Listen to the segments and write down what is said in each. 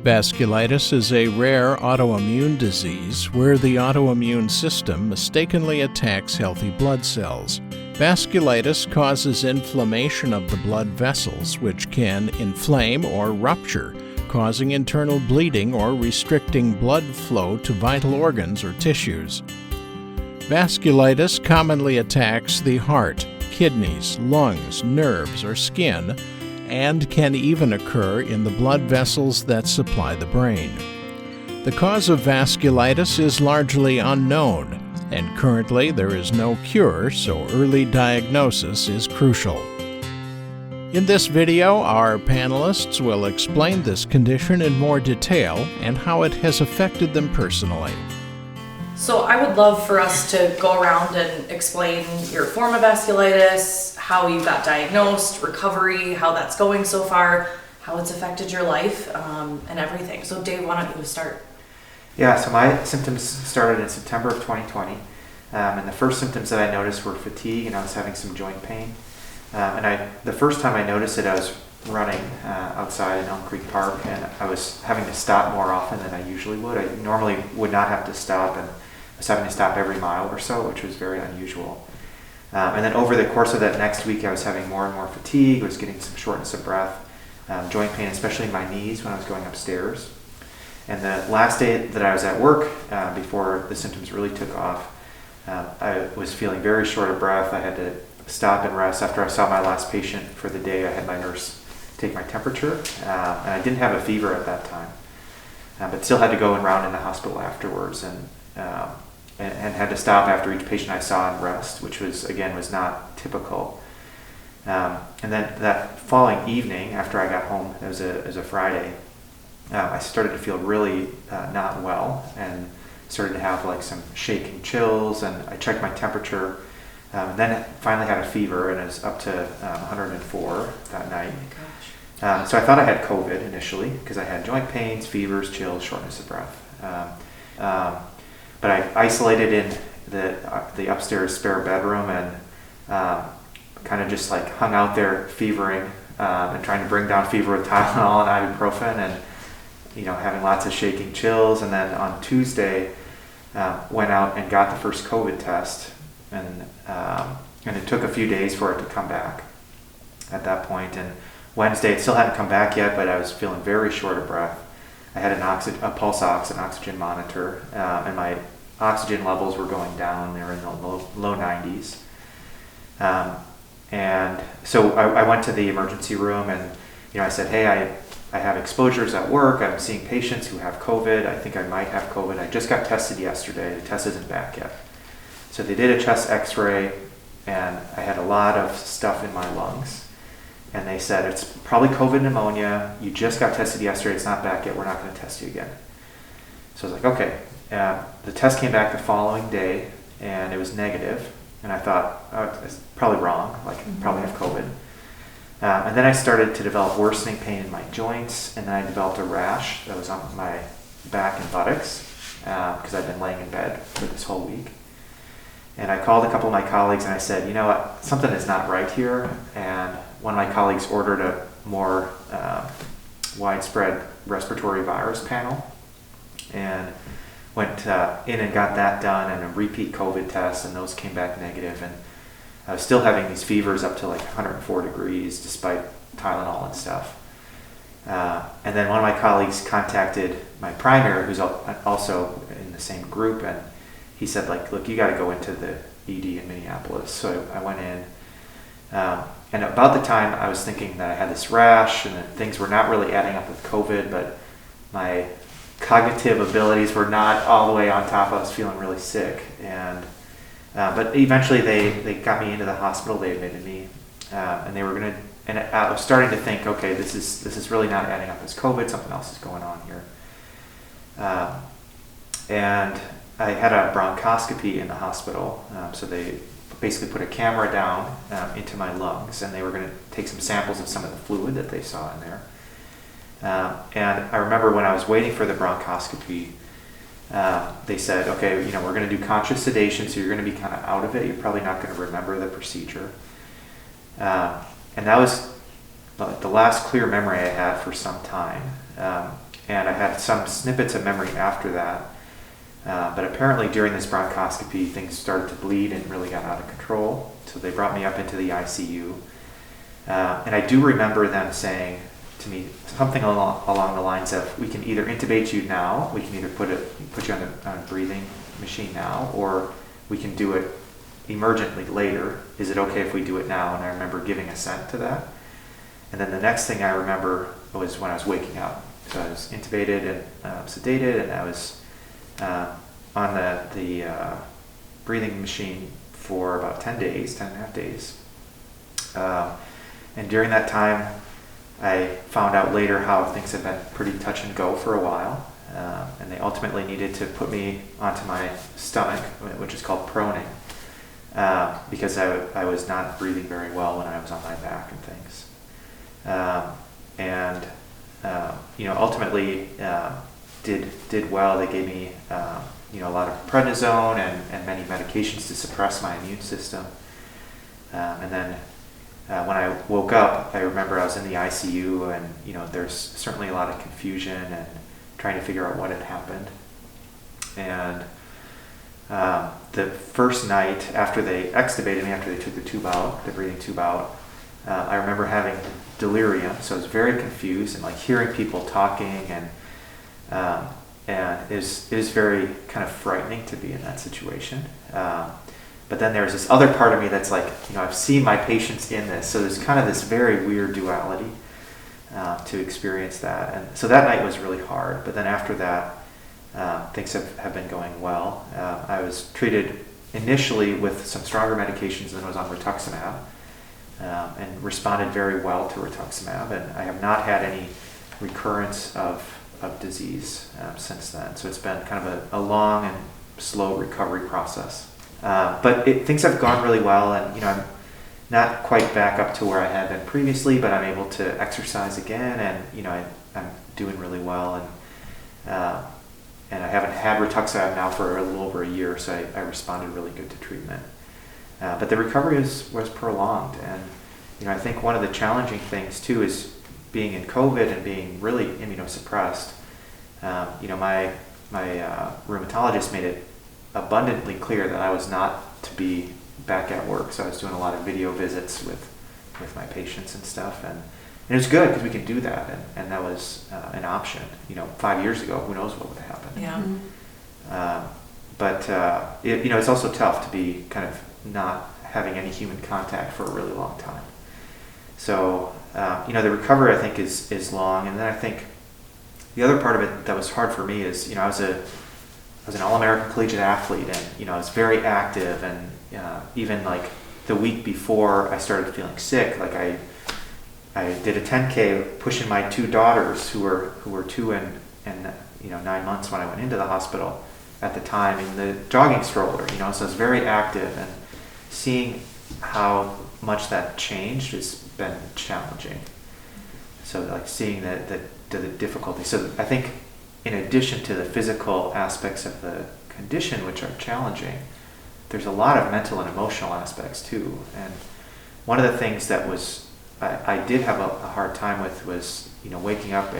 Vasculitis is a rare autoimmune disease where the autoimmune system mistakenly attacks healthy blood cells. Vasculitis causes inflammation of the blood vessels, which can inflame or rupture, causing internal bleeding or restricting blood flow to vital organs or tissues. Vasculitis commonly attacks the heart, kidneys, lungs, nerves, or skin, and can even occur in the blood vessels that supply the brain. The cause of vasculitis is largely unknown, and currently there is no cure, so early diagnosis is crucial. In this video, our panelists will explain this condition in more detail and how it has affected them personally. So I would love for us to go around and explain your form of vasculitis, how you got diagnosed, recovery, how that's going so far, how it's affected your life, and everything. So Dave, why don't you start? Yeah, so my symptoms started in September of 2020. And the first symptoms that I noticed were fatigue, and I was having some joint pain. The first time I noticed it, I was running outside in Elm Creek Park, and I was having to stop more often than I usually would. I normally would not have to stop, and I was having to stop every mile or so, which was very unusual. And then over the course of that next week, I was having more and more fatigue, was getting some shortness of breath, joint pain, especially in my knees when I was going upstairs. And the last day that I was at work, before the symptoms really took off, I was feeling very short of breath. I had to stop and rest. After I saw my last patient for the day, I had my nurse take my temperature, and I didn't have a fever at that time, but still had to go around in the hospital afterwards, and had to stop after each patient I saw and rest, which was not typical. And then that following evening, after I got home, it was a Friday, I started to feel really not well, and started to have like some shaking chills, and I checked my temperature, and then finally had a fever, and it was up to 104 that night. Oh my gosh. So I thought I had COVID initially because I had joint pains, fevers, chills, shortness of breath. But I isolated in the upstairs spare bedroom, and kind of just like hung out there fevering, and trying to bring down fever with Tylenol and ibuprofen, and having lots of shaking chills. And then on Tuesday, went out and got the first COVID test, and it took a few days for it to come back at that point. And Wednesday, it still hadn't come back yet, but I was feeling very short of breath. I had a pulse ox, an oxygen monitor, and my oxygen levels were going down. They were in the low 90s. And so I went to the emergency room, and I said, hey, I have exposures at work. I'm seeing patients who have COVID. I think I might have COVID. I just got tested yesterday. The test isn't back yet. So they did a chest x-ray, and I had a lot of stuff in my lungs. And they said, it's probably COVID pneumonia. You just got tested yesterday. It's not back yet. We're not going to test you again. So I was like, okay. The test came back the following day, and it was negative. And I thought, oh, it's probably wrong. Like, probably have COVID. And then I started to develop worsening pain in my joints, and then I developed a rash that was on my back and buttocks, because I'd been laying in bed for this whole week. And I called a couple of my colleagues, and I said, you know what, something is not right here. And one of my colleagues ordered a more widespread respiratory virus panel, and went in and got that done, and a repeat COVID test, and those came back negative. And I was still having these fevers up to like 104 degrees despite Tylenol and stuff. And then one of my colleagues contacted my primary, who's also in the same group, and he said, like, look, you got to go into the ED in Minneapolis. So I went in, and about the time I was thinking that I had this rash and that things were not really adding up with COVID, but my cognitive abilities were not all the way on top. I was feeling really sick, and but eventually they got me into the hospital. They admitted me, and they were gonna. And I was starting to think, okay, this is really not adding up as COVID. Something else is going on here. And I had a bronchoscopy in the hospital, so they basically put a camera down into my lungs, and they were going to take some samples of some of the fluid that they saw in there. And I remember when I was waiting for the bronchoscopy, they said, okay, we're going to do conscious sedation, so you're going to be kind of out of it. You're probably not going to remember the procedure. And that was the last clear memory I had for some time. and I had some snippets of memory after that. But apparently during this bronchoscopy, things started to bleed and really got out of control. So they brought me up into the ICU. And I do remember them saying to me something along the lines of, we can either intubate you now, we can either put you on a breathing machine now, or we can do it emergently later. Is it okay if we do it now? And I remember giving assent to that. And then the next thing I remember was when I was waking up. So I was intubated and sedated, and I was on the breathing machine for about 10 and a half days. And during that time, I found out later how things had been pretty touch and go for a while. And they ultimately needed to put me onto my stomach, which is called proning, because I was not breathing very well when I was on my back and things. Ultimately did well. They gave me a lot of prednisone and many medications to suppress my immune system. And then when I woke up, I remember I was in the ICU, and there's certainly a lot of confusion and trying to figure out what had happened. And the first night after they extubated me, after they took the breathing tube out, I remember having delirium, so I was very confused and like hearing people talking, and it was very kind of frightening to be in that situation. But then there's this other part of me that's like, I've seen my patients in this, so there's kind of this very weird duality to experience that. And so that night was really hard, but then after that, things have been going well. I was treated initially with some stronger medications than I was on rituximab, and responded very well to rituximab, and I have not had any recurrence of disease since then. So it's been kind of a long and slow recovery process. But things have gone really well, and I'm not quite back up to where I had been previously, but I'm able to exercise again, and I'm doing really well, and I haven't had rituximab now for a little over a year, so I responded really good to treatment. But the recovery was prolonged, and I think one of the challenging things too is being in COVID and being really immunosuppressed. My rheumatologist made it abundantly clear that I was not to be back at work, so I was doing a lot of video visits with my patients and stuff, and it was good because we can do that, and that was an option. 5 years ago, who knows what would have happened. Yeah. But it's also tough to be kind of not having any human contact for a really long time. So the recovery, I think, is long, and then I think the other part of it that was hard for me is I was an All-American collegiate athlete, and I was very active, and even like the week before I started feeling sick, like I did a 10K pushing my two daughters who were 2 and 9 months when I went into the hospital at the time in the jogging stroller, so I was very active, and seeing how much that changed has been challenging. So like seeing the difficulty. So I think in addition to the physical aspects of the condition, which are challenging, there's a lot of mental and emotional aspects too. And one of the things that I did have a hard time with was, waking up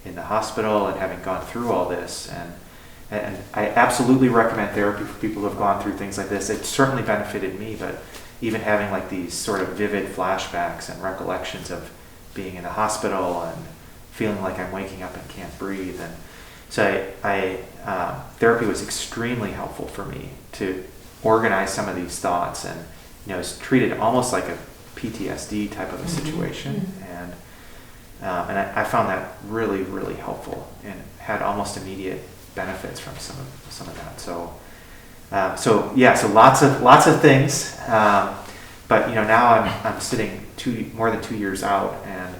in the hospital and having gone through all this. And I absolutely recommend therapy for people who have gone through things like this. It certainly benefited me, but even having like these sort of vivid flashbacks and recollections of being in the hospital and feeling like I'm waking up and can't breathe. And so therapy was extremely helpful for me to organize some of these thoughts, and it's treated almost like a PTSD type of a situation. And I found that really, really helpful, and had almost immediate benefits from some of that. So lots of things. But now I'm sitting more than 2 years out, and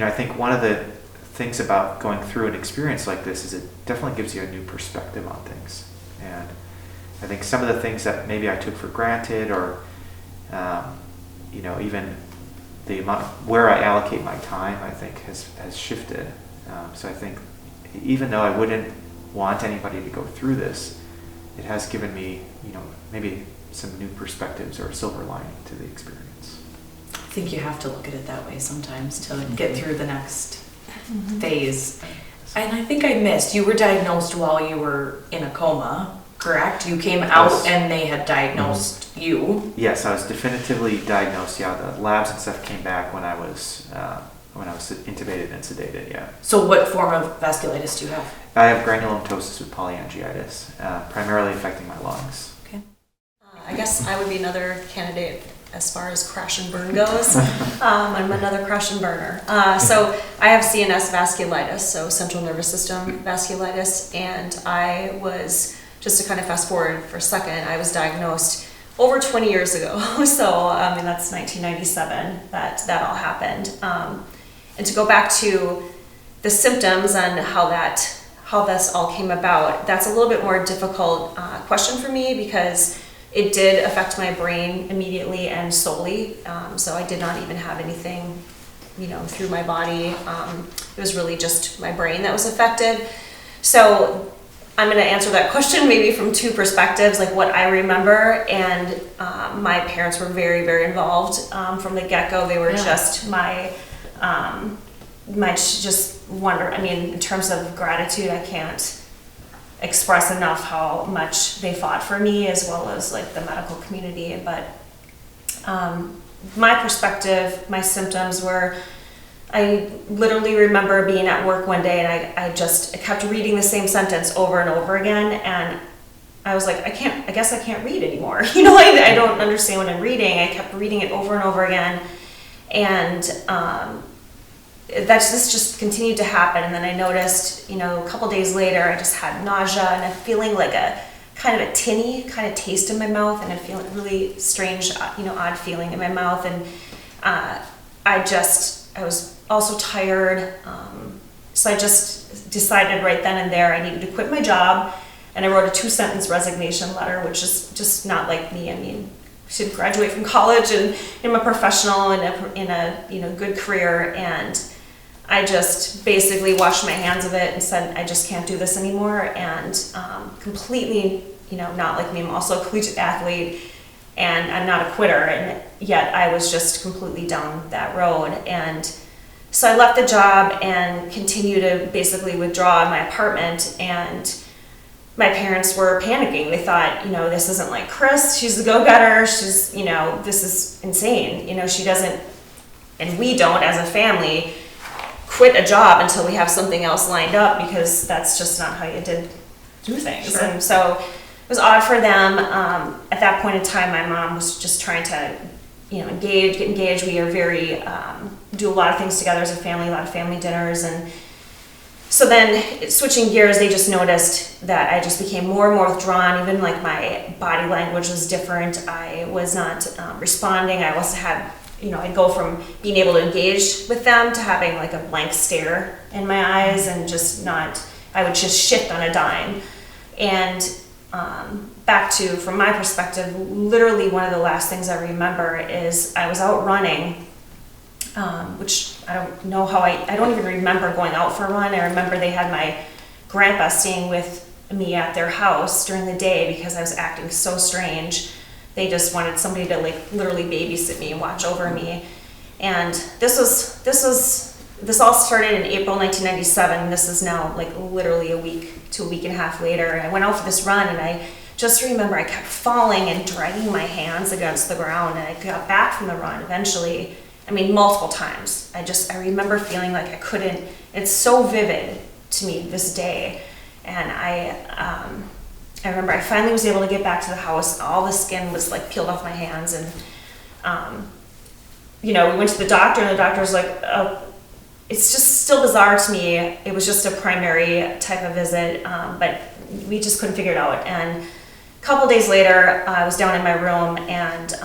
I think one of the things about going through an experience like this is it definitely gives you a new perspective on things. And I think some of the things that maybe I took for granted, or even the amount where I allocate my time, I think has shifted. So I think even though I wouldn't want anybody to go through this, it has given me, maybe some new perspectives or a silver lining to the experience. I think you have to look at it that way sometimes to get through the next phase. And I think I missed, you were diagnosed while you were in a coma, correct? You came out and they had diagnosed you. Yes, I was definitively diagnosed. Yeah, the labs and stuff came back when I was intubated and sedated. Yeah. So what form of vasculitis do you have? I have granulomatosis with polyangiitis, primarily affecting my lungs. Okay. I guess I would be another candidate as far as crash and burn goes. I'm another crash and burner. So I have CNS vasculitis, so central nervous system vasculitis, and I was, just to kind of fast forward for a second, I was diagnosed over 20 years ago. So I mean, that's 1997 that all happened. And to go back to the symptoms and how this all came about, that's a little bit more difficult question for me because it did affect my brain immediately and solely. So I did not even have anything, through my body. It was really just my brain that was affected. So I'm going to answer that question maybe from two perspectives, like what I remember. And my parents were very, very involved from the get-go. They were just my just wonder. I mean, in terms of gratitude, I can't express enough how much they fought for me, as well as like the medical community. But my perspective, my symptoms were, I literally remember being at work one day and I kept reading the same sentence over and over again, and I was like, I guess I can't read anymore. I don't understand what I'm reading. I kept reading it over and over again, and this just continued to happen. And then I noticed, a couple days later, I just had nausea and a feeling like a kind of a tinny kind of taste in my mouth, and a feeling really strange, odd feeling in my mouth. And I was also tired. So I just decided right then and there I needed to quit my job, and I wrote a 2-sentence resignation letter, which is just not like me. I mean, I should graduate from college and I'm a professional in a good career, and I just basically washed my hands of it and said, I just can't do this anymore. And completely, not like me, I'm also a collegiate athlete and I'm not a quitter, and yet I was just completely down that road. And so I left the job and continued to basically withdraw in my apartment, and my parents were panicking. They thought, this isn't like Chris, she's a go-getter, she's, this is insane. She doesn't, and we don't as a family, quit a job until we have something else lined up, because that's just not how you do things. Sure. And so it was odd for them. At that point in time, my mom was just trying to, get engaged. We are very, do a lot of things together as a family, a lot of family dinners. And so then switching gears, they just noticed that I just became more and more withdrawn. Even like my body language was different. I was not responding. I also had, I'd go from being able to engage with them to having like a blank stare in my eyes, and I would just shift on a dime. And back to, from my perspective, literally one of the last things I remember is I was out running, which I don't know how I don't even remember going out for a run. I remember they had my grandpa staying with me at their house during the day because I was acting so strange. They just wanted somebody to like literally babysit me and watch over me. And this all started in April 1997. This is now like literally a week to a week and a half later. And I went out for this run, and I just remember I kept falling and dragging my hands against the ground, and I got back from the run eventually. I mean, multiple times. I remember feeling like I couldn't, it's so vivid to me this day. And I remember I finally was able to get back to the house. All the skin was like peeled off my hands, and we went to the doctor, and the doctor was like, oh, it's just still bizarre to me. It was just a primary type of visit, but we just couldn't figure it out. And a couple days later, I was down in my room, and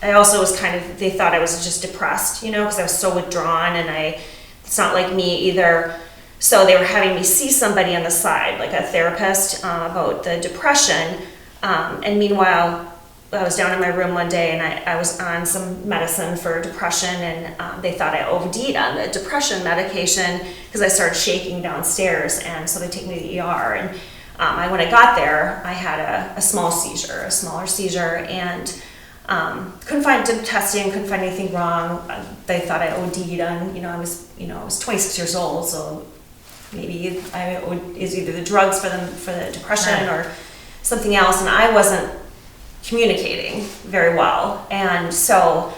I also was they thought I was just depressed, because I was so withdrawn, and it's not like me either. So they were having me see somebody on the side, like a therapist, about the depression. And meanwhile, I was down in my room one day, and I was on some medicine for depression, and they thought I OD'd on the depression medication because I started shaking downstairs, and so they take me to the ER. And when I got there, I had a smaller seizure, and Couldn't find testing, couldn't find anything wrong. They thought I OD'd on, I was 26 years old, so maybe is either the drugs for the depression or something else, and I wasn't communicating very well, and so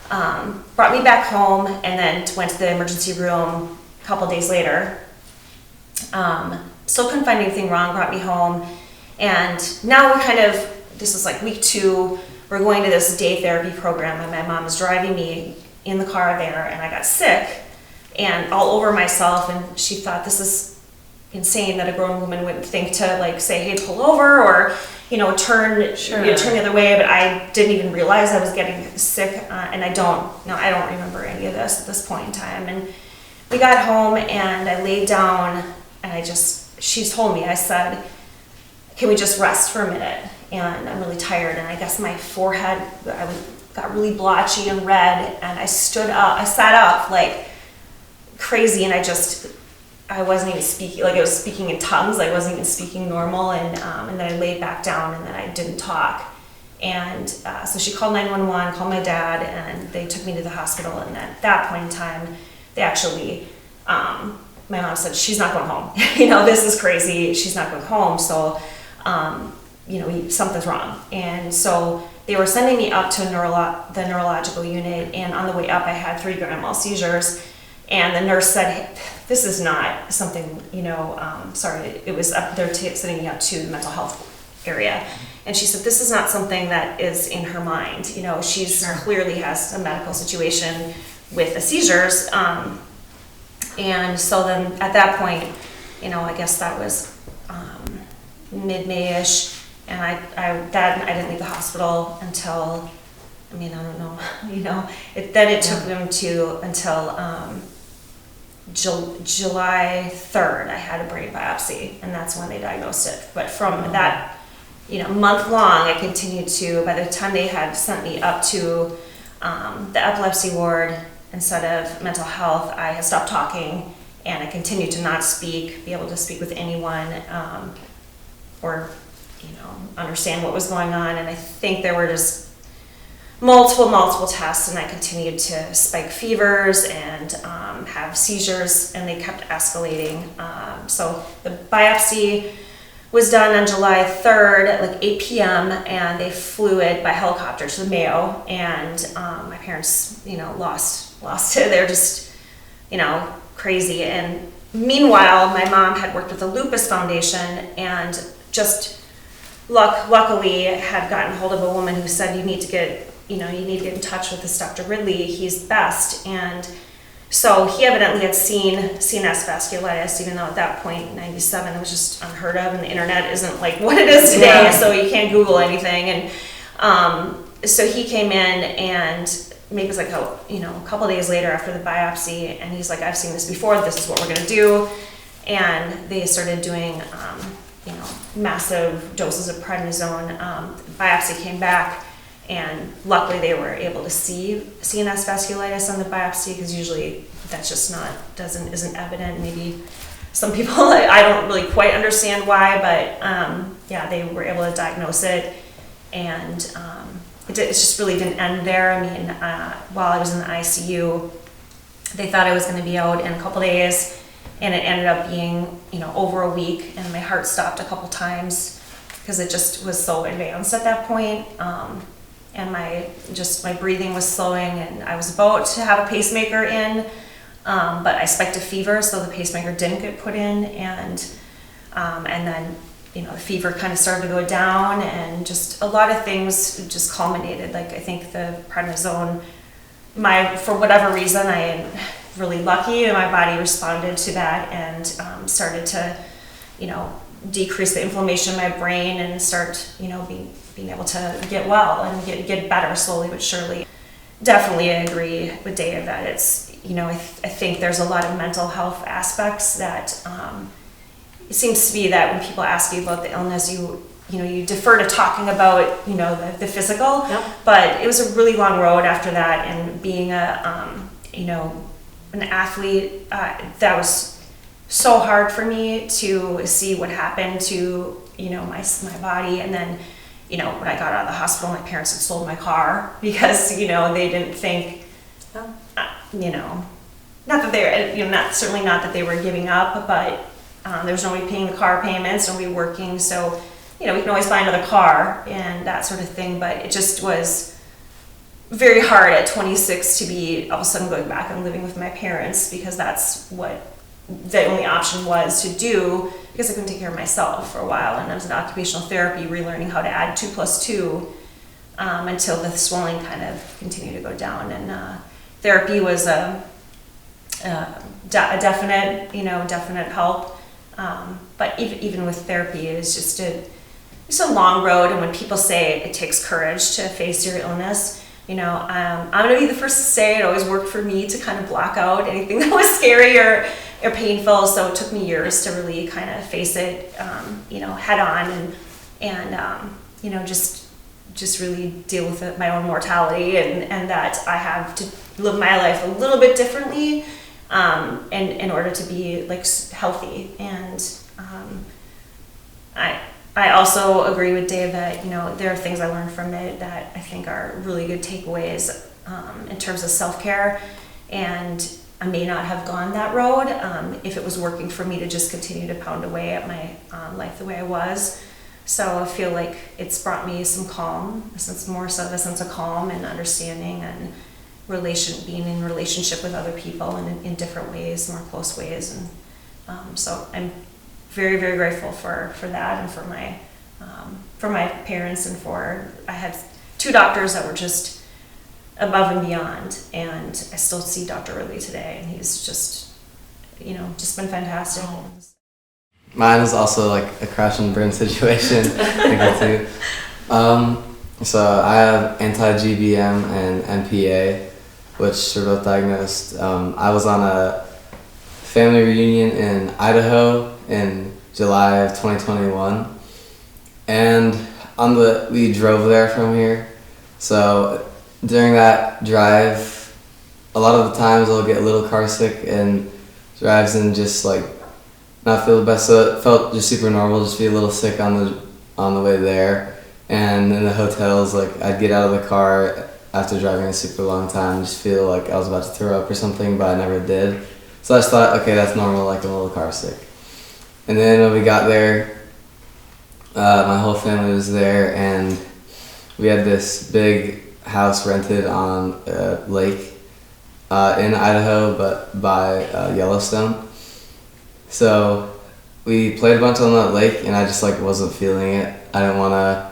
brought me back home, and then went to the emergency room a couple days later. Still couldn't find anything wrong, brought me home, and now this is like week 2, we're going to this day therapy program, and my mom is driving me in the car there, and I got sick and all over myself, and she thought this is insane that a grown woman wouldn't think to like say, hey, pull over, or turn the other way, but I didn't even realize I was getting sick, and I don't remember any of this at this point in time. And we got home, and I laid down, and she told me, I said, can we just rest for a minute? And I'm really tired, and I guess my forehead, got really blotchy and red, and I sat up like crazy, and I wasn't even speaking, like I was speaking in tongues, I wasn't even speaking normal, and then I laid back down, and then I didn't talk. And so she called 911, called my dad, and they took me to the hospital, and at that point in time, they actually, my mom said, she's not going home. This is crazy, she's not going home, so, something's wrong. And so they were sending me up to the neurological unit, and on the way up, I had 3 grand mal seizures. And the nurse said, hey, this is not something, it was up, they're sending me up to the mental health area. And she said, this is not something that is in her mind. She's clearly has a medical situation with the seizures. And so then at that point, I guess that was mid-May-ish. And I didn't leave the hospital until, I don't know, then it took them until July 3rd, I had a brain biopsy, and that's when they diagnosed it. But from that, month long, I continued to, by the time they had sent me up to the epilepsy ward instead of mental health, I had stopped talking, and I continued to not be able to speak with anyone, or, understand what was going on. And I think there were just multiple tests, and I continued to spike fevers and have seizures, and they kept escalating. So the biopsy was done on July 3rd at like 8 p.m. and they flew it by helicopter to the Mayo, and my parents, lost it. They're just, crazy. And meanwhile, my mom had worked with the Lupus Foundation, and just luckily had gotten hold of a woman who said, you need to get in touch with this Dr. Ridley, he's best. And so he evidently had seen CNS vasculitis, even though at that point in 97 it was just unheard of, and the internet isn't like what it is today, so you can't Google anything. And so he came in, and maybe it was like a couple days later after the biopsy, and he's like, I've seen this before, this is what we're gonna do. And they started doing massive doses of prednisone. Biopsy came back, and luckily they were able to see CNS vasculitis on the biopsy, because usually that's just isn't evident. Maybe some people, I don't really quite understand why, but they were able to diagnose it, and it just really didn't end there. While I was in the ICU, they thought I was going to be out in a couple days, and it ended up being over a week, and my heart stopped a couple times because it just was so advanced at that point. And my breathing was slowing, and I was about to have a pacemaker in, but I spiked a fever, so the pacemaker didn't get put in, and then the fever kind of started to go down, and just a lot of things just culminated. Like, I think the prednisone, for whatever reason, I am really lucky, and my body responded to that, and started to decrease the inflammation in my brain, and start being able to get well and get better slowly but surely. Definitely I agree with Dave that it's, I think there's a lot of mental health aspects that it seems to be that when people ask you about the illness, you defer to talking about, the physical. Yep. But it was a really long road after that, and being an athlete, that was so hard for me to see what happened to, my body, and then you know, when I got out of the hospital, my parents had sold my car because, you know, they didn't think, you know, not that they were, you know, certainly not that they were giving up, but there was nobody paying the car payments, nobody working, so, you know, we can always buy another car and that sort of thing, but it just was very hard at 26 to be all of a sudden going back and living with my parents, because that's what the only option was to do, because I couldn't take care of myself for a while, and I was in occupational therapy, relearning how to add 2 + 2 until the swelling kind of continued to go down, and therapy was a definite help, but even with therapy, it's just a long road, and when people say it takes courage to face your illness, you know, I'm gonna be the first to say it always worked for me to kind of block out anything that was scary or painful, so it took me years to really kind of face it, you know, head on, and you know, just really deal with my own mortality, and that I have to live my life a little bit differently, in order to be like healthy. And I also agree with Dave that, you know, there are things I learned from it that I think are really good takeaways in terms of self-care, and I may not have gone that road if it was working for me to just continue to pound away at my life the way I was. So I feel like it's brought me some calm, a sense of calm and understanding, and being in relationship with other people in different ways, more close ways, and so I'm very, very grateful for that, and for my parents, and I had 2 doctors that were just above and beyond, and I still see Dr. Ridley today, and he's just, you know, just been fantastic. Mine is also like a crash and burn situation. I think too. So I have anti-GBM and MPA, which are both diagnosed. I was on a family reunion in Idaho in July of 2021, and we drove there from here. So during that drive, a lot of the times I'll get a little car sick and drives and just like not feel the best. So it felt just super normal, just be a little sick on the way there. And in the hotels, like I'd get out of the car after driving a super long time, just feel like I was about to throw up or something, but I never did. So I just thought, okay, that's normal, like I'm a little car sick. And then when we got there, my whole family was there, and we had this big house rented on a lake in Idaho, but by Yellowstone. So we played a bunch on that lake, and I just like wasn't feeling it. I didn't want to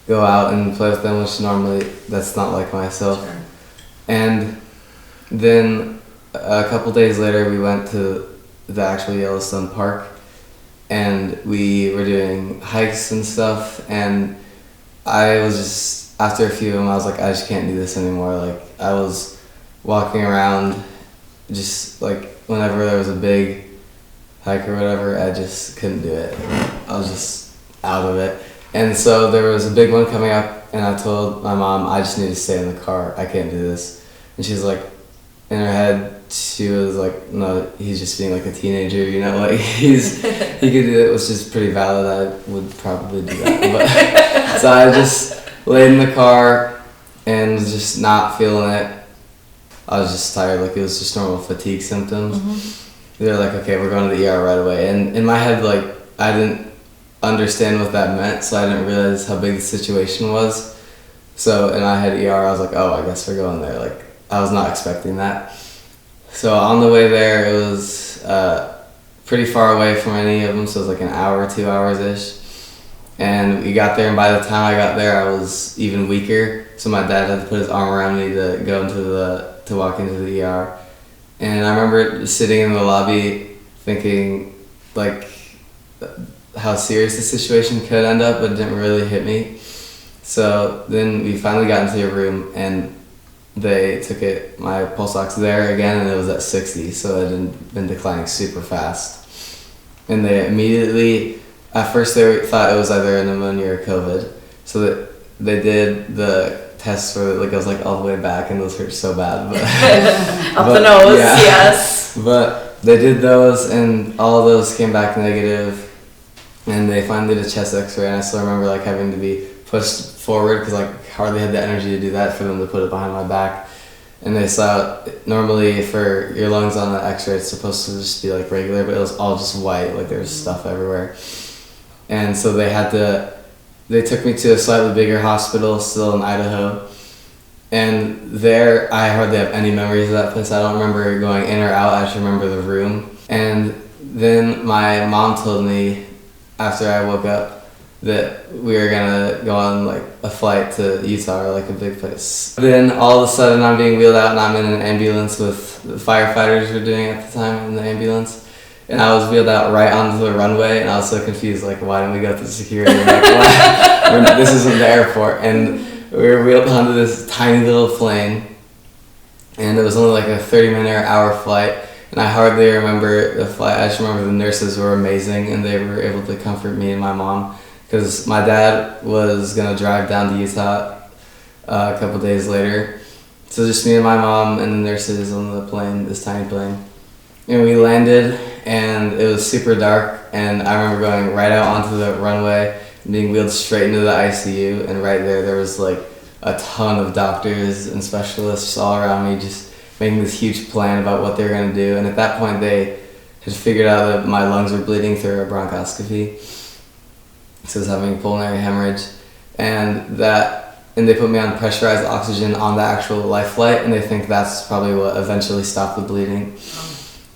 go out and play with them, which normally that's not like myself. Sure. And then a couple days later, we went to the actual Yellowstone Park, and we were doing hikes and stuff, and I was just, after a few of them, I was like, I just can't do this anymore. Like, I was walking around, just like, whenever there was a big hike or whatever, I just couldn't do it. I was just out of it. And so there was a big one coming up, and I told my mom, I just need to stay in the car. I can't do this. And she's like, in her head, she was like, no, he's just being like a teenager, you know, like he could do it, which is pretty valid. I would probably do that. But so I just laid in the car and was just not feeling it. I was just tired, like it was just normal fatigue symptoms. Mm-hmm. They're like, okay, we're going to the ER right away. And in my head, like, I didn't understand what that meant, so I didn't realize how big the situation was. So in my head, ER, I was like, oh, I guess we're going there. Like, I was not expecting that. So on the way there, it was pretty far away from any of them, so it was like an hour, 2 hours-ish. And we got there, and by the time I got there, I was even weaker. So my dad had to put his arm around me to walk into the ER. And I remember sitting in the lobby thinking, like, how serious the situation could end up, but it didn't really hit me. So then we finally got into a room, and they took my pulse ox there again, and it was at 60, so it had been declining super fast. And they immediately, at first they thought it was either a pneumonia or COVID, so that they did the tests for, like, I was like all the way back, and those hurt so bad. But, Up the nose, yeah. Yes. But they did those, and all of those came back negative, and they finally did a chest x-ray, and I still remember like having to be pushed forward because I hardly had the energy to do that, for them to put it behind my back. And they saw, normally for your lungs on the x-ray, it's supposed to just be like regular, but it was all just white, like there was stuff everywhere. And so they took me to a slightly bigger hospital still in Idaho. And there, I hardly have any memories of that place. I don't remember going in or out, I just remember the room. And then my mom told me, after I woke up, that we were gonna go on like a flight to Utah, or like a big place. Then all of a sudden I'm being wheeled out and I'm in an ambulance with the firefighters were doing at the time in the ambulance. And I was wheeled out right onto the runway, and I was so confused, like, why didn't we go through security? Like, why? This isn't the airport. And we were wheeled onto this tiny little plane, and it was only like a 30-minute or hour flight. And I hardly remember the flight. I just remember the nurses were amazing, and they were able to comfort me and my mom. Because my dad was going to drive down to Utah a couple days later. So just me and my mom and the nurses on the plane, this tiny plane. And we landed, and it was super dark, and I remember going right out onto the runway and being wheeled straight into the ICU, and right there was like a ton of doctors and specialists all around me just making this huge plan about what they were going to do. And at that point they had figured out that my lungs were bleeding through a bronchoscopy. So I was having pulmonary hemorrhage, and they put me on pressurized oxygen on the actual life flight, and they think that's probably what eventually stopped the bleeding.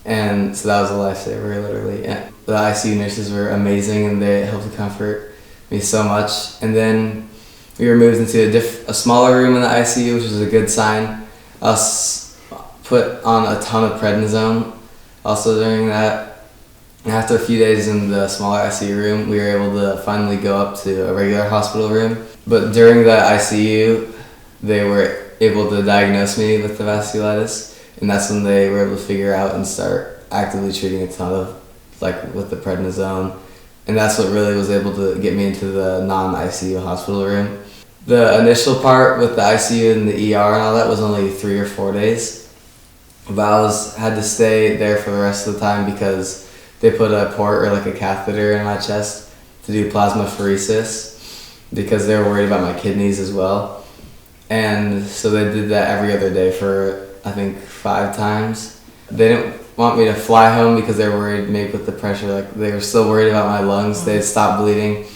And so that was a lifesaver, literally. And the ICU nurses were amazing, and they helped to comfort me so much. And then we were moved into a smaller room in the ICU, which was a good sign. I was put on a ton of prednisone also during that. And after a few days in the smaller ICU room, we were able to finally go up to a regular hospital room. But during the ICU, they were able to diagnose me with the vasculitis, and that's when they were able to figure out and start actively treating a ton of, like with the prednisone. And that's what really was able to get me into the non-ICU hospital room. The initial part with the ICU and the ER and all that was only 3 or 4 days. But I had to stay there for the rest of the time because they put a port or like a catheter in my chest to do plasmapheresis because they were worried about my kidneys as well. And so they did that every other day for, I think, 5 times. They didn't want me to fly home because they were worried maybe with the pressure, like they were still worried about my lungs. They had stopped bleeding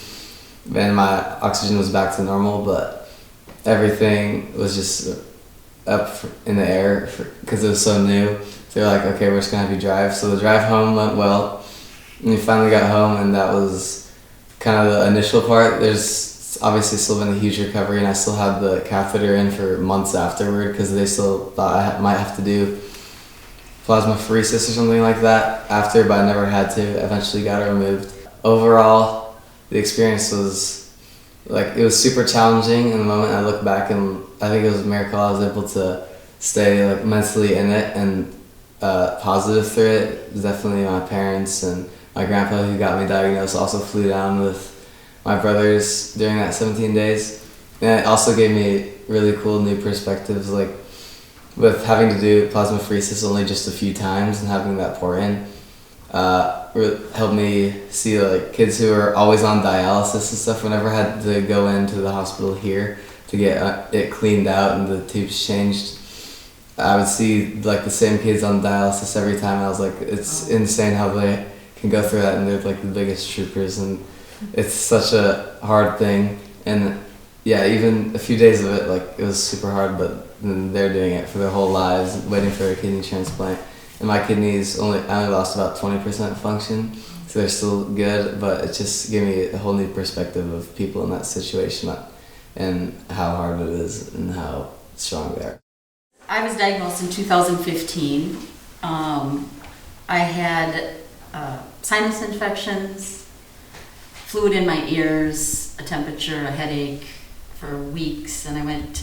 and my oxygen was back to normal, but everything was just up in the air because it was so new. They're like, okay, we're just gonna have you drive. So the drive home went well, and we finally got home, and that was kind of the initial part. There's obviously still been a huge recovery, and I still had the catheter in for months afterward because they still thought I might have to do plasmapheresis or something like that after, but I never had to. Eventually got it removed. Overall, the experience was like, it was super challenging in the moment. I look back and I think it was a miracle I was able to stay like mentally in it and positive through it. Definitely my parents and my grandpa, who got me diagnosed, also flew down with my brothers during that 17 days. And it also gave me really cool new perspectives, like with having to do plasmapheresis only just a few times and having that pour in. Helped me see like kids who are always on dialysis and stuff. Whenever I had to go into the hospital here to get it cleaned out and the tubes changed, I would see like the same kids on dialysis every time. I was like, it's insane how they can go through that, and they're like the biggest troopers, and it's such a hard thing. And yeah, even a few days of it, like it was super hard, but then they're doing it for their whole lives, waiting for a kidney transplant. And my kidneys I only lost about 20% function, so they're still good, but it just gave me a whole new perspective of people in that situation and how hard it is and how strong they are. I was diagnosed in 2015. I had sinus infections, fluid in my ears, a temperature, a headache for weeks, and I went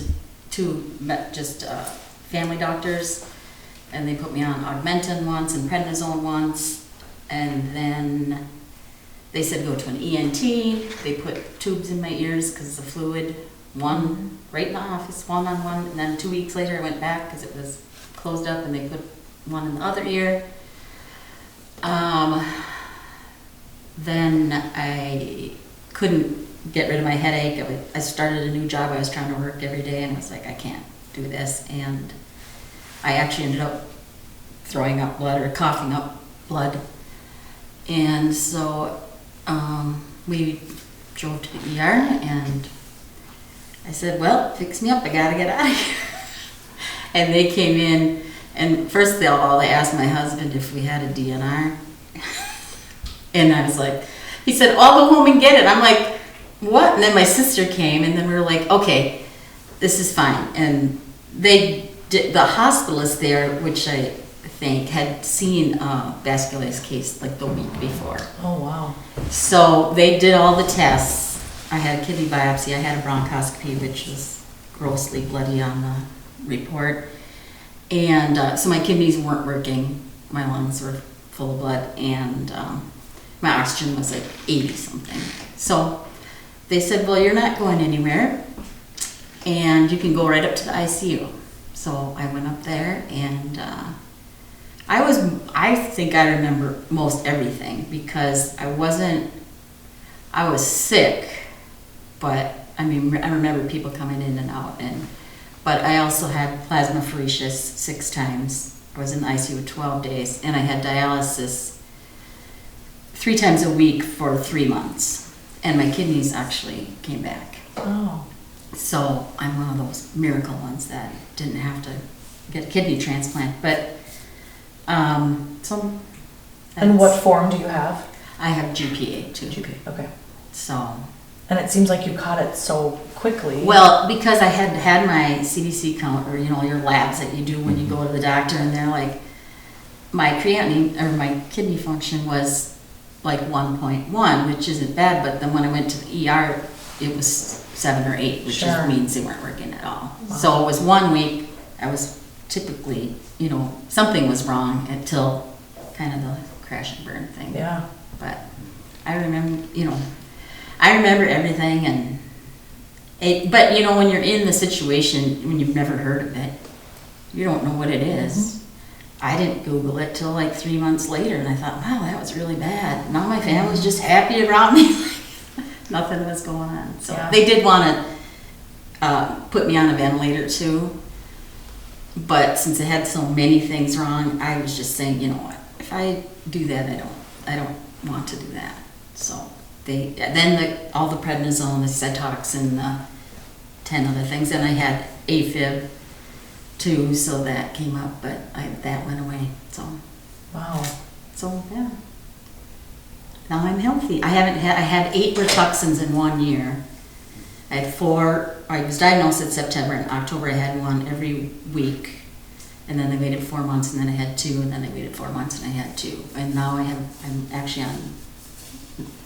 to family doctors, and they put me on Augmentin once and prednisone once, and then they said go to an ENT. They put tubes in my ears because of the fluid, one right in the office, one on one, and then 2 weeks later I went back because it was closed up, and they put one in the other ear. Then I couldn't get rid of my headache. I started a new job. I was trying to work every day, and I was like, I can't do this. And I actually ended up throwing up blood or coughing up blood. And so we drove to the ER, and I said, well, fix me up. I got to get out of here. And they came in, and first of all, they asked my husband if we had a DNR. And I was like, he said, I'll go home and get it. I'm like, what? And then my sister came, and then we were like, okay, this is fine. And they did, the hospitalist there, which I think had seen a vasculitis case like the week before. Oh, wow. So they did all the tests. I had a kidney biopsy. I had a bronchoscopy, which was grossly bloody on the report. And so my kidneys weren't working. My lungs were full of blood, and my oxygen was like 80 something. So they said, well, you're not going anywhere, and you can go right up to the ICU. So I went up there, and I think I remember most everything, because I was sick, but I mean, I remember people coming in and out, but I also had plasmapheresis 6 times. I was in the ICU 12 days, and I had dialysis 3 times a week for 3 months, and my kidneys actually came back. Oh. So I'm one of those miracle ones that didn't have to get a kidney transplant. But so. And what form do you have? I have GPA too. GPA. Okay. So. And it seems like you caught it so quickly. Well, because I had had my CDC count, or your labs that you do when you go to the doctor, and they're like, my creatinine or my kidney function was like 1.1, which isn't bad. But then when I went to the ER, it was 7 or 8, which just means they weren't working at all. Wow. So it was 1 week. I was typically, something was wrong until kind of the crash and burn thing. Yeah. But I remember, I remember everything, and but when you're in the situation, when you've never heard of it, you don't know what it is. Mm-hmm. I didn't Google it till like 3 months later, and I thought, wow, that was really bad. Now my family's just happy around me. Nothing was going on. So yeah. They did want to put me on a ventilator too, but since I had so many things wrong, I was just saying, you know what, if I do that, I don't want to do that. So all the prednisone, the Cytoxin, the 10 other things, and I had AFib too, so that came up, but that went away. So wow. So yeah. Now I'm healthy. I had 8 Rituxans in 1 year. I had 4. I was diagnosed in September. In October, I had 1 every week, and then they waited 4 months, and then I had 2, and then they waited 4 months, and I had 2, and now I'm actually on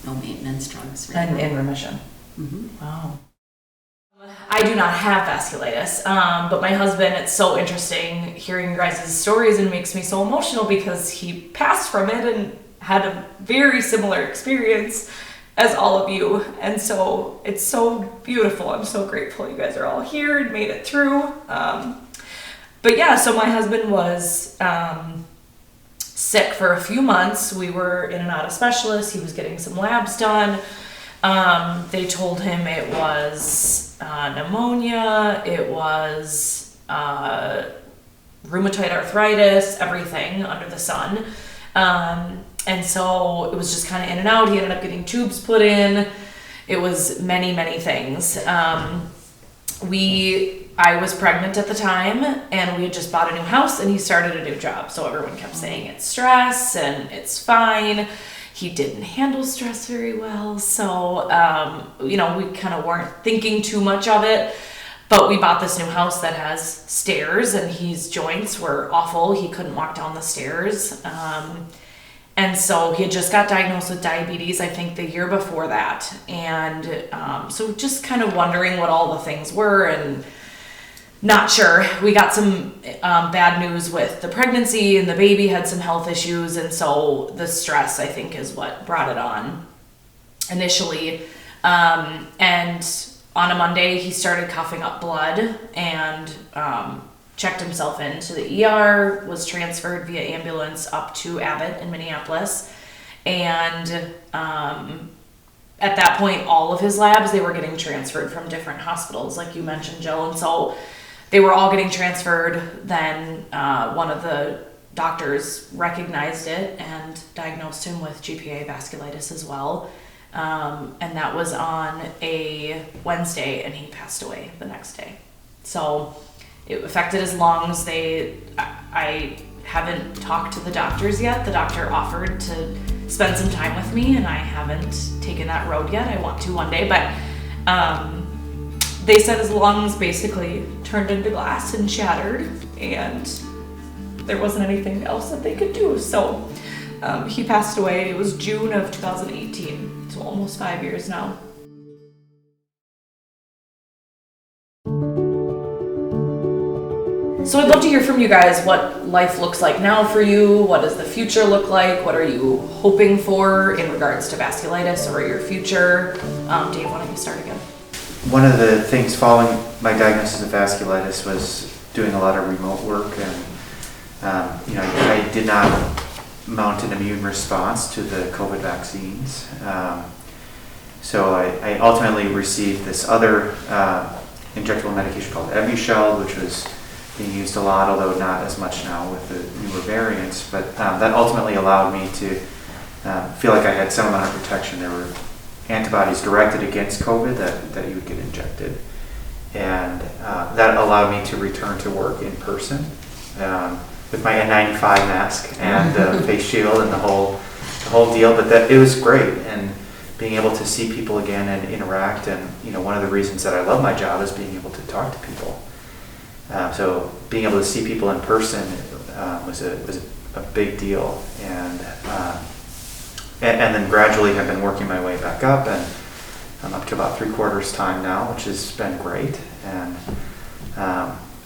no maintenance drugs. Right and in remission. Mm-hmm. Wow. I do not have vasculitis, but my husband, it's so interesting hearing your guys' stories, and it makes me so emotional because he passed from it and had a very similar experience as all of you, and so it's so beautiful. I'm so grateful you guys are all here and made it through. But yeah, so my husband was sick for a few months. We were in and out of specialists. He was getting some labs done. They told him it was pneumonia, it was rheumatoid arthritis, everything under the sun. And so it was just kind of in and out. He ended up getting tubes put in. It was many, many things. I was pregnant at the time, and we had just bought a new house, and he started a new job. So everyone kept saying it's stress and it's fine. He didn't handle stress very well. So, we kind of weren't thinking too much of it. But we bought this new house that has stairs, and his joints were awful. He couldn't walk down the stairs. And so he had just got diagnosed with diabetes, I think, the year before that. And so just kind of wondering what all the things were and not sure. We got some bad news with the pregnancy, and the baby had some health issues. And so the stress, I think, is what brought it on initially. And on a Monday, he started coughing up blood and checked himself into the ER, was transferred via ambulance up to Abbott in Minneapolis. And at that point, all of his labs, they were getting transferred from different hospitals, like you mentioned, Jill. And so they were all getting transferred. Then one of the doctors recognized it and diagnosed him with GPA vasculitis as well. And that was on a Wednesday, and he passed away the next day. So it affected his lungs. I haven't talked to the doctors yet. The doctor offered to spend some time with me, and I haven't taken that road yet. I want to one day, but they said his lungs basically turned into glass and shattered, and there wasn't anything else that they could do. So he passed away. It was June of 2018, so almost 5 years now. So I'd love to hear from you guys what life looks like now for you. What does the future look like? What are you hoping for in regards to vasculitis or your future? Dave, why don't you start again? One of the things following my diagnosis of vasculitis was doing a lot of remote work, and I did not mount an immune response to the COVID vaccines. So I ultimately received this other injectable medication called Evusheld, which was being used a lot, although not as much now with the newer variants. But that ultimately allowed me to feel like I had some amount of protection. There were antibodies directed against COVID that you would get injected. And that allowed me to return to work in person with my N95 mask and the face shield and the whole deal. But it was great, and being able to see people again and interact. And one of the reasons that I love my job is being able to talk to people. So being able to see people in person was a big deal, and then gradually have been working my way back up, and I'm up to about 3/4 time now, which has been great. And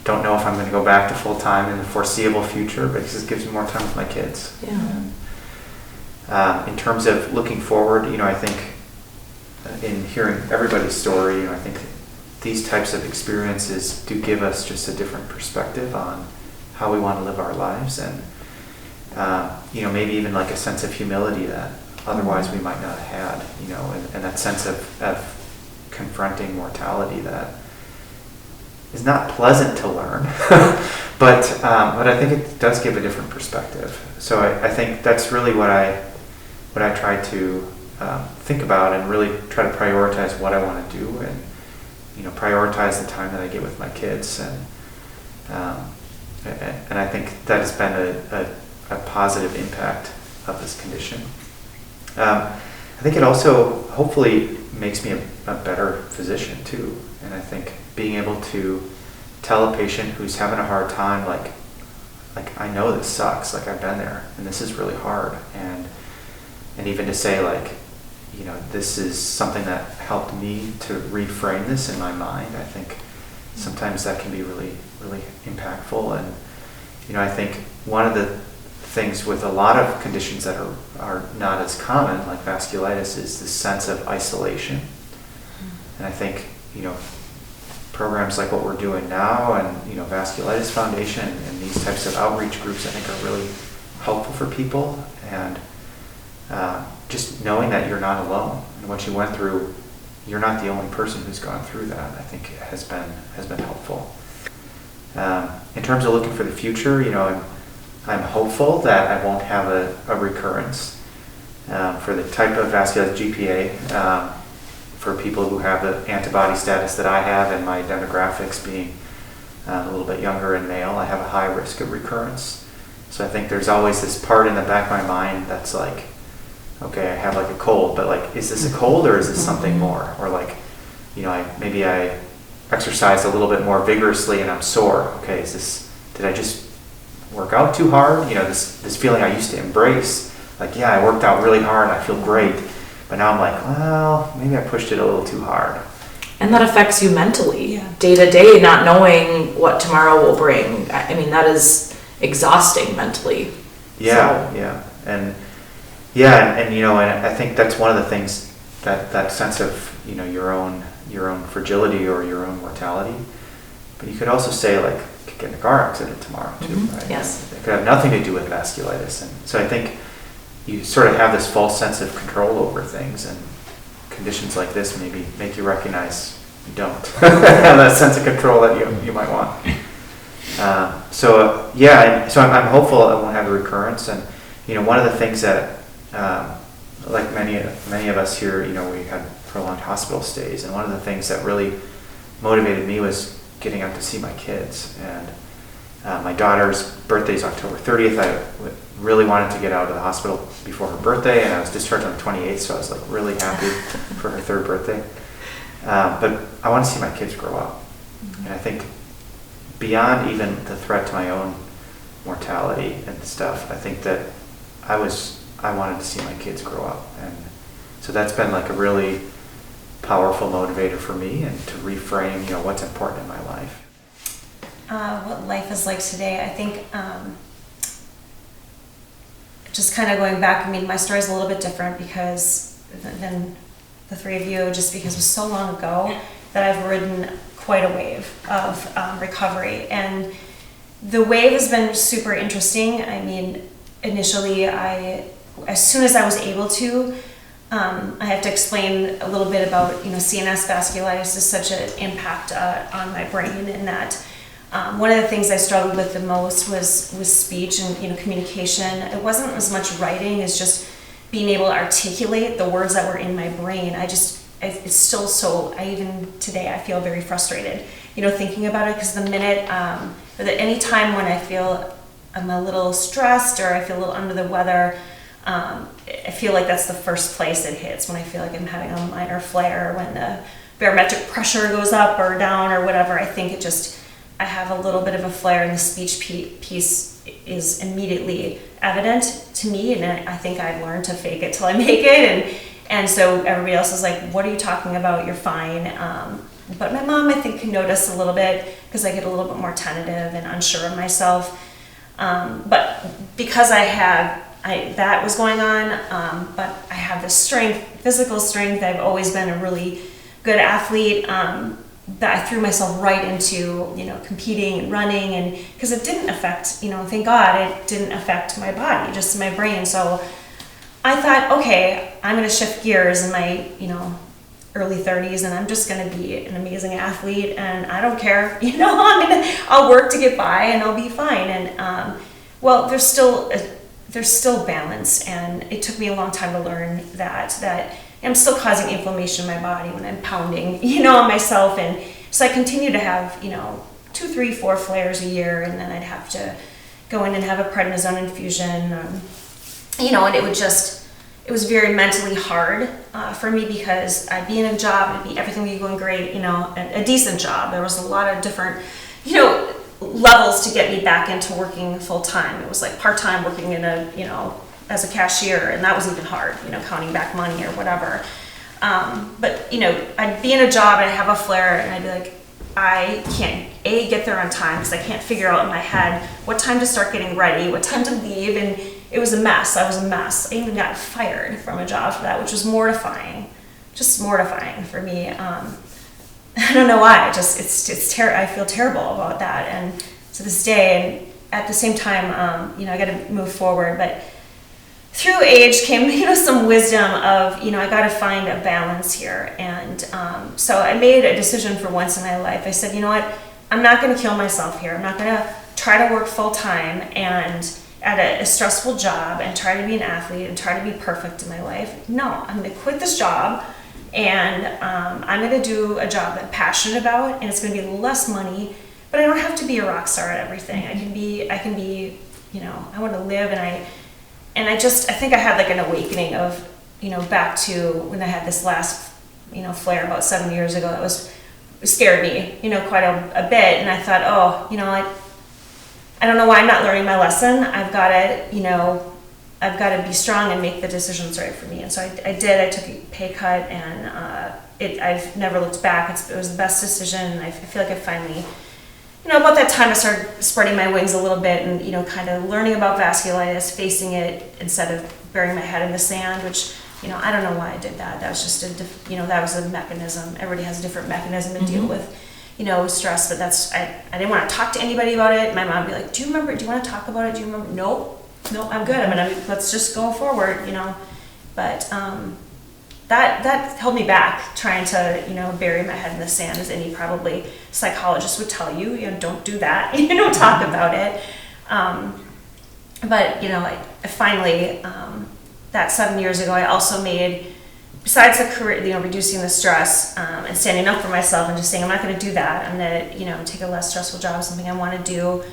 don't know if I'm going to go back to full time in the foreseeable future, but it just gives me more time with my kids. Yeah. And, in terms of looking forward, I think in hearing everybody's story, I think these types of experiences do give us just a different perspective on how we want to live our lives, and maybe even like a sense of humility that otherwise we might not have had, and that sense of confronting mortality that is not pleasant to learn, but I think it does give a different perspective. So I think that's really what I try to think about, and really try to prioritize what I want to do, and prioritize the time that I get with my kids, and I think that has been a positive impact of this condition. I think it also hopefully makes me a better physician too, and I think being able to tell a patient who's having a hard time, like I know this sucks, like I've been there, and this is really hard, and even to say this is something that helped me to reframe this in my mind. I think sometimes that can be really, really impactful. And, I think one of the things with a lot of conditions that are not as common, like vasculitis, is this sense of isolation. And I think, programs like what we're doing now, and, Vasculitis Foundation and these types of outreach groups, I think are really helpful for people. And just knowing that you're not alone, and what you went through, you're not the only person who's gone through that, I think has been helpful. In terms of looking for the future, I'm hopeful that I won't have a recurrence for the type of vasculitis GPA. For people who have the antibody status that I have, and my demographics being a little bit younger and male, I have a high risk of recurrence. So I think there's always this part in the back of my mind that's like, okay, I have like a cold, but is this a cold or is this something more? Or maybe I exercised a little bit more vigorously and I'm sore. Okay, did I just work out too hard? This feeling I used to embrace, I worked out really hard, I feel great. But now I'm like, well, maybe I pushed it a little too hard. And that affects you mentally, day to day, not knowing what tomorrow will bring. I mean, that is exhausting mentally. Yeah, so. Yeah. And I think that's one of the things, that sense of, your own fragility or your own mortality. But you could also say, I could get in a car accident tomorrow too, right? Yes. It could have nothing to do with vasculitis. And so I think you sort of have this false sense of control over things, and conditions like this maybe make you recognize you don't have that sense of control that you might want. So I'm hopeful it won't have a recurrence. And one of the things that like many of us here, we had prolonged hospital stays, and one of the things that really motivated me was getting out to see my kids. And my daughter's birthday is October 30th. I really wanted to get out of the hospital before her birthday, and I was discharged on the 28th, so I was like really happy for her third birthday. But I want to see my kids grow up. And I think beyond even the threat to my own mortality and stuff, I think that I wanted to see my kids grow up. And so that's been like a really powerful motivator for me, and to reframe, what's important in my life. What life is like today, I think, just kind of going back, my story is a little bit different than the three of you, just because it was so long ago that I've ridden quite a wave of recovery. And the wave has been super interesting. Initially, as soon as I was able to, I have to explain a little bit about, CNS vasculitis is such an impact on my brain, in that one of the things I struggled with the most was speech and communication. It wasn't as much writing as just being able to articulate the words that were in my brain. It's still even today I feel very frustrated, thinking about it, because the minute, any time when I feel I'm a little stressed or I feel a little under the weather, I feel like that's the first place it hits, when I feel like I'm having a minor flare, when the barometric pressure goes up or down or whatever. I think I have a little bit of a flare, and the speech piece is immediately evident to me, and I think I've learned to fake it till I make it, and so everybody else is like, what are you talking about? You're fine. But my mom, I think, can notice a little bit, because I get a little bit more tentative and unsure of myself. But because that was going on, but I have this physical strength. I've always been a really good athlete, that I threw myself right into, competing and running, and because it didn't affect, thank God it didn't affect my body, just my brain. So I thought, okay, I'm going to shift gears in my, early 30s, and I'm just going to be an amazing athlete, and I don't care, I'll work to get by, and I'll be fine. And well, there's still balance, and it took me a long time to learn that I'm still causing inflammation in my body when I'm pounding, on myself. And so I continue to have, 2, 3, 4 flares a year, and then I'd have to go in and have a prednisone infusion, and it was very mentally hard for me, because I'd be in a job, everything would be going great, a decent job. There was a lot of different, levels to get me back into working full time. It was like part-time, working in as a cashier, and that was even hard, counting back money or whatever. But I'd be in a job and I'd have a flare, and I'd be like, I can't get there on time, because I can't figure out in my head what time to start getting ready, what time to leave, and it was a mess. I was a mess. I even got fired from a job for that, which was mortifying, just mortifying for me. I don't know why. It's I feel terrible about that, and to this day. And at the same time, I got to move forward. But through age came, some wisdom of, I got to find a balance here. And so I made a decision for once in my life. I said, you know what? I'm not going to kill myself here. I'm not going to try to work full time and at a stressful job and try to be an athlete and try to be perfect in my life. No, I'm going to quit this job. And I'm going to do a job that I'm passionate about, and it's going to be less money, but I don't have to be a rock star at everything. I can be, I want to live, and I think I had like an awakening of, back to when I had this last, flare about 7 years ago. It scared me, quite a bit, and I thought, I don't know why I'm not learning my lesson. I've got to be strong and make the decisions right for me. And so I did. I took a pay cut, and I've never looked back. It was the best decision. I feel like I finally, about that time I started spreading my wings a little bit, and, kind of learning about vasculitis, facing it instead of burying my head in the sand, which, I don't know why I did that. That was just that was a mechanism. Everybody has a different mechanism to deal with, stress, but I didn't want to talk to anybody about it. My mom would be like, do you want to talk about it? Do you remember? No, I'm good. Let's just go forward, But that held me back, trying to, bury my head in the sand, as any probably psychologist would tell you. Don't do that. Don't talk about it. But I finally, that 7 years ago, I also made, besides the career, reducing the stress and standing up for myself and just saying I'm not going to do that. I'm going to take a less stressful job, something I want to do.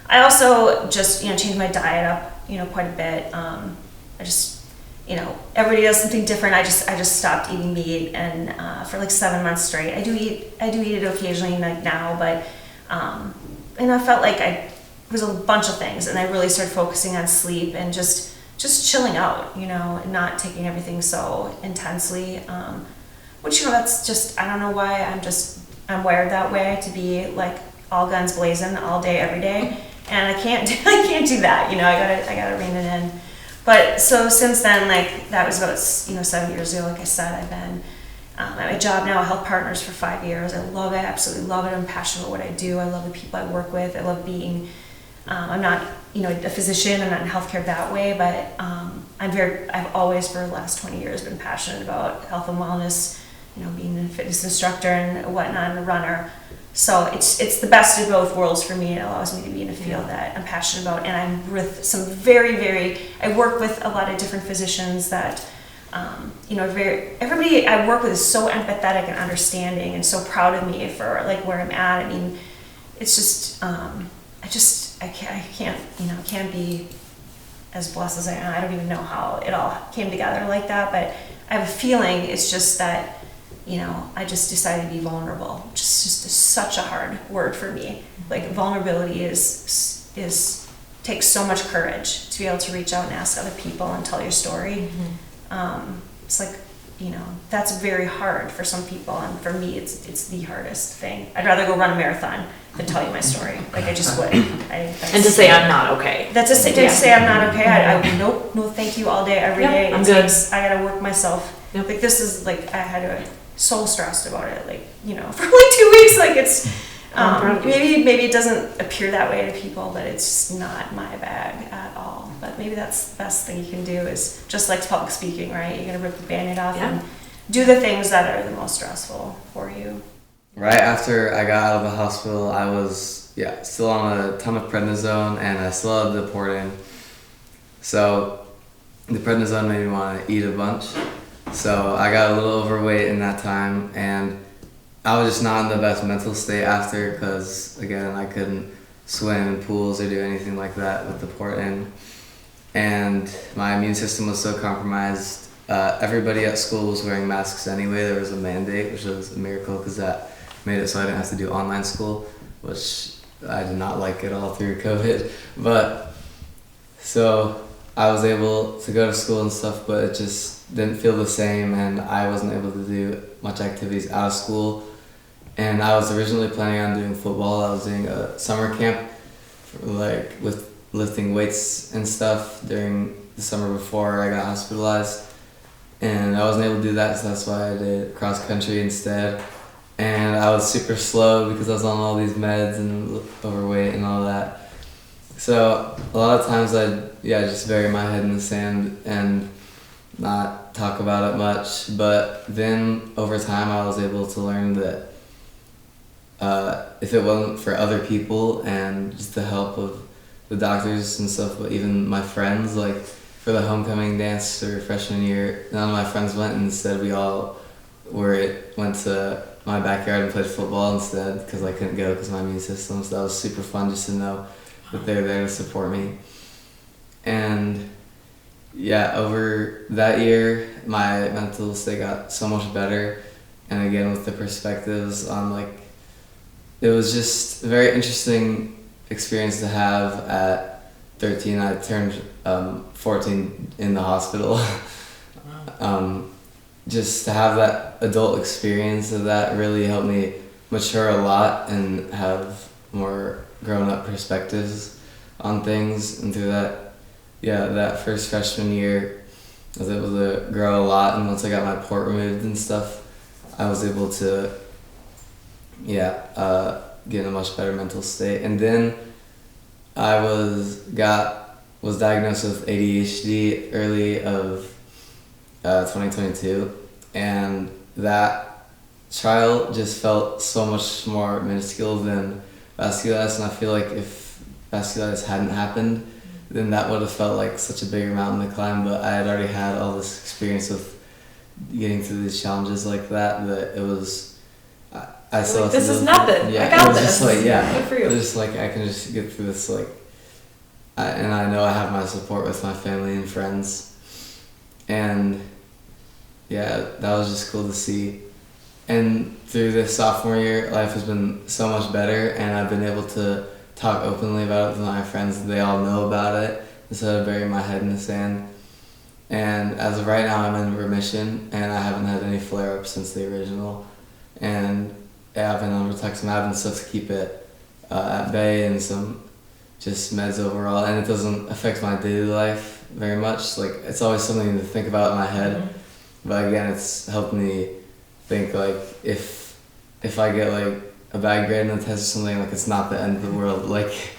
I also just changed my diet up quite a bit. I just everybody does something different. I just stopped eating meat, and for like 7 months straight. I do eat it occasionally, like now, but and I felt like it was a bunch of things, and I really started focusing on sleep and just chilling out, and not taking everything so intensely. Which that's just, I don't know why, I'm wired that way, to be like all guns blazing all day every day, and I can't do that. I gotta rein it in. But so since then, like that was about 7 years ago. Like I said, I've been at my job now, Health Partners, for 5 years. I love it, absolutely love it. I'm passionate about what I do. I love the people I work with. I love being. I'm not a physician. I'm not in healthcare that way, but I've always, for the last 20 years, been passionate about health and wellness. Being a fitness instructor and whatnot, and a runner. So it's the best of both worlds for me. It allows me to be in a field that I'm passionate about, and I'm with some I work with a lot of different physicians that, everybody I work with is so empathetic and understanding and so proud of me for like where I'm at. I mean, it's just, I can't be as blessed as I am. I don't even know how it all came together like that, but I have a feeling it's just that, I just decided to be vulnerable. Just such a hard word for me. Like vulnerability takes so much courage to be able to reach out and ask other people and tell your story. It's like, that's very hard for some people, and for me, it's the hardest thing. I'd rather go run a marathon than tell you my story. Like I just would. And to say I'm not okay. That's to say I'm not okay. I nope, no, thank you all day, every day. I'm good. I gotta work myself. Yep. Like this is like I had to. So stressed about it, like for like 2 weeks. Like it's maybe it doesn't appear that way to people, but it's not my bag at all. But maybe that's the best thing you can do, is just like public speaking, right? You're gonna rip the Band-Aid off and do the things that are the most stressful for you. Right after I got out of the hospital, I was still on a ton of prednisone, and I still had the port in. So the prednisone made me want to eat a bunch. So I got a little overweight in that time, and I was just not in the best mental state after, because again, I couldn't swim in pools or do anything like that with the port in. And my immune system was so compromised. Everybody at school was wearing masks anyway. There was a mandate, which was a miracle, because that made it so I didn't have to do online school, which I did not like at all through COVID. But so I was able to go to school and stuff, but it just didn't feel the same, and I wasn't able to do much activities out of school. And I was originally planning on doing football. I was doing a summer camp, with lifting weights and stuff during the summer before I got hospitalized. And I wasn't able to do that, so that's why I did cross country instead. And I was super slow because I was on all these meds and overweight and all that. So a lot of times I'd just bury my head in the sand and not talk about it much. But then over time I was able to learn that if it wasn't for other people and just the help of the doctors and stuff, but even my friends, like for the homecoming dance or freshman year, none of my friends went. Instead, we all went to my backyard and played football instead, because I couldn't go because of my immune system. So that was super fun just to know that they're there to support me. And over that year, my mental state got so much better. And again, with the perspectives on it was just a very interesting experience to have at 13. I turned 14 in the hospital. Just to have that adult experience of that really helped me mature a lot and have more grown-up perspectives on things. And through that first freshman year, I was able to grow a lot. And once I got my port removed and stuff, I was able to get in a much better mental state. And then I was diagnosed with ADHD early of 2022, and that trial just felt so much more minuscule than vasculitis, and I feel like if vasculitis hadn't happened, then that would have felt like such a bigger mountain to climb. But I had already had all this experience with getting through these challenges like that it was, I still like, have to this is live nothing. with it. Yeah, I got it was this. just like, yeah, Good for you. it was just like I can just get through this, like, and I know I have my support with my family and friends, and yeah, that was just cool to see. And through this sophomore year, life has been so much better, and I've been able to talk openly about it with my friends. They all know about it instead of burying my head in the sand. And as of right now, I'm in remission, and I haven't had any flare-ups since the original. And yeah, I've been on rituximab and stuff to keep it at bay, and some just meds overall. And it doesn't affect my daily life very much. Like, it's always something to think about in my head. But again, it's helped me think, like, if I get like a bad grade in the test or something, like, it's not the end of the world. Like,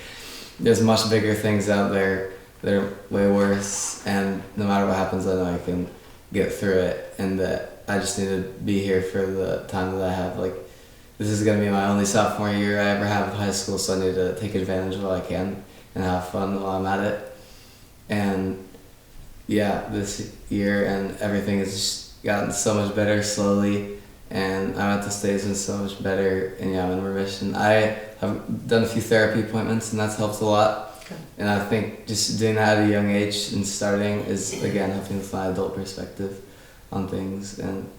there's much bigger things out there that are way worse, and no matter what happens, I know I can get through it, and that I just need to be here for the time that I have. Like, this is gonna be my only sophomore year I ever have of high school, so I need to take advantage while I can and have fun while I'm at it. And yeah, this year and everything has just gotten so much better slowly, and my mental state has been so much better, and yeah, I'm in remission. I have done a few therapy appointments, and that's helped a lot. Good. And I think just doing that at a young age and starting is, again, helping with my adult perspective on things. And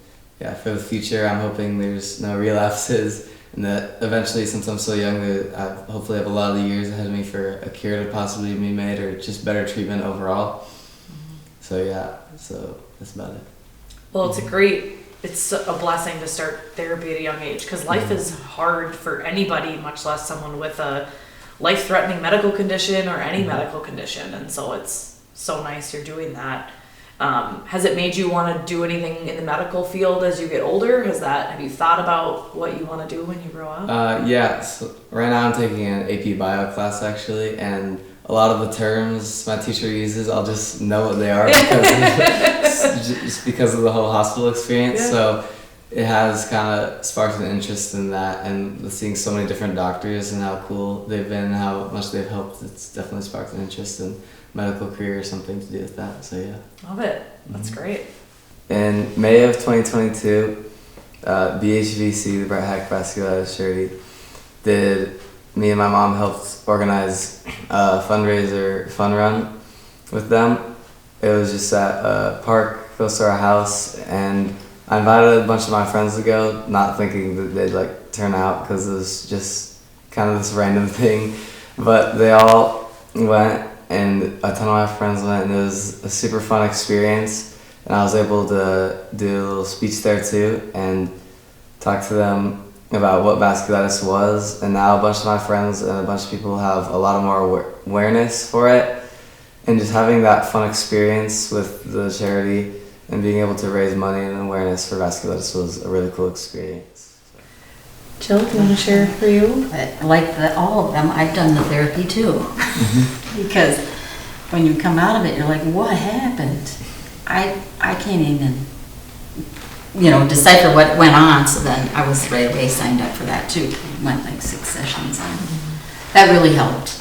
yeah, for the future, I'm hoping there's no relapses, and that eventually, since I'm so young, I hopefully have a lot of years ahead of me for a cure to possibly be made, or just better treatment overall. So yeah, so that's about it. Well, it's a blessing to start therapy at a young age, because life is hard for anybody, much less someone with a life-threatening medical condition or any medical condition. And so it's so nice you're doing that. Has it made you want to do anything in the medical field as you get older? Have you thought about what you want to do when you grow up? Yeah, so right now I'm taking an AP Bio class, actually, and a lot of the terms my teacher uses, I'll just know what they are just because of the whole hospital experience. Yeah. So it has kind of sparked an interest in that, and seeing so many different doctors and how cool they've been and how much they've helped, it's definitely sparked an interest in medical career or something to do with that. So yeah. Love it. That's great. In May of 2022, BHVC, the Brett Hack Vasculitis Charities, me and my mom helped organize a fundraiser fun run with them. It was just at a park close to our house, and I invited a bunch of my friends to go, not thinking that they'd like turn out, because it was just kind of this random thing. But they all went, and a ton of my friends went, and it was a super fun experience. And I was able to do a little speech there too, and talk to them about what vasculitis was. And now a bunch of my friends and a bunch of people have a lot of more awareness for it. And just having that fun experience with the charity and being able to raise money and awareness for vasculitis was a really cool experience. Jill, do you want to share for you? All of them, I've done the therapy too. Because when you come out of it, you're like, what happened? I can't even, decipher what went on. So then I was right away signed up for that too. Went like 6 sessions, and that really helped.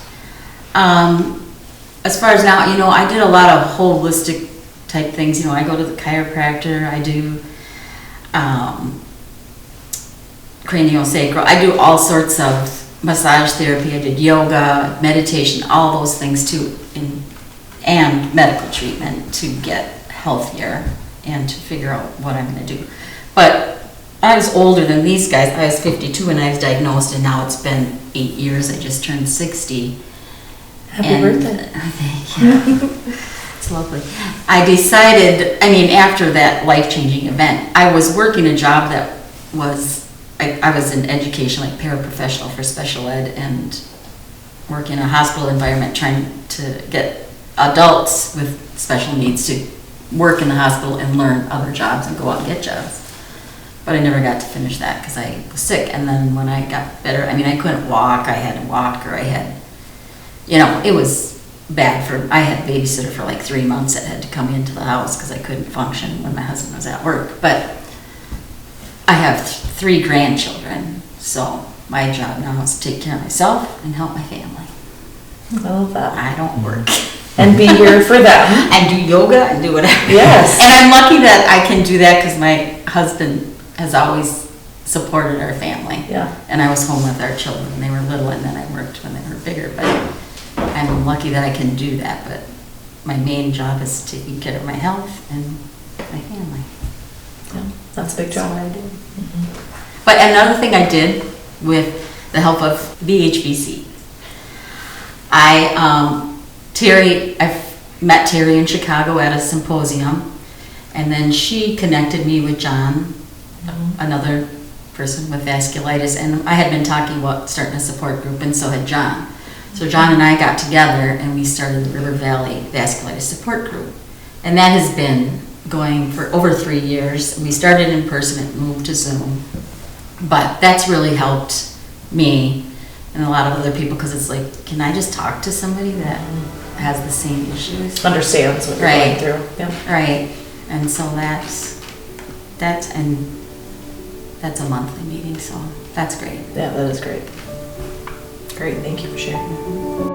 As far as now, I did a lot of holistic type things. I go to the chiropractor, I do craniosacral, I do all sorts of massage therapy, I did yoga, meditation, all those things too, and medical treatment to get healthier and to figure out what I'm going to do. But I was older than these guys. I was 52 when I was diagnosed, and now it's been 8 years. I just turned 60. Happy birthday. Thank you. It's lovely. I decided, after that life-changing event, I was working a job that was, I was in education, like paraprofessional for special ed, and work in a hospital environment trying to get adults with special needs to work in the hospital and learn other jobs and go out and get jobs. But I never got to finish that because I was sick. And then when I got better, I couldn't walk, I had a walker, I had, it was bad I had a babysitter for like 3 months that had to come into the house because I couldn't function when my husband was at work. But I have 3 grandchildren, so my job now is to take care of myself and help my family. I love that. I don't work. And be here for them. And do yoga and do whatever. Yes. And I'm lucky that I can do that because my husband has always supported our family. Yeah. And I was home with our children when they were little, and then I worked when they were bigger. But I'm lucky that I can do that. But my main job is taking care of my health and my family. Yeah, that's a big That's job. what I do. But another thing I did with the help of BHVC, I've met Terry in Chicago at a symposium, and then she connected me with John, another person with vasculitis, and I had been talking about starting a support group, and so had John. So John and I got together and we started the River Valley Vasculitis Support Group. And that has been going for over 3 years. We started in person and moved to Zoom. But that's really helped me and a lot of other people, because it's like, can I just talk to somebody that has the same issues? Understands what you're Right. going through. Yeah. Right. And so that's a monthly meeting, so that's great. Yeah, that is great. Great, thank you for sharing.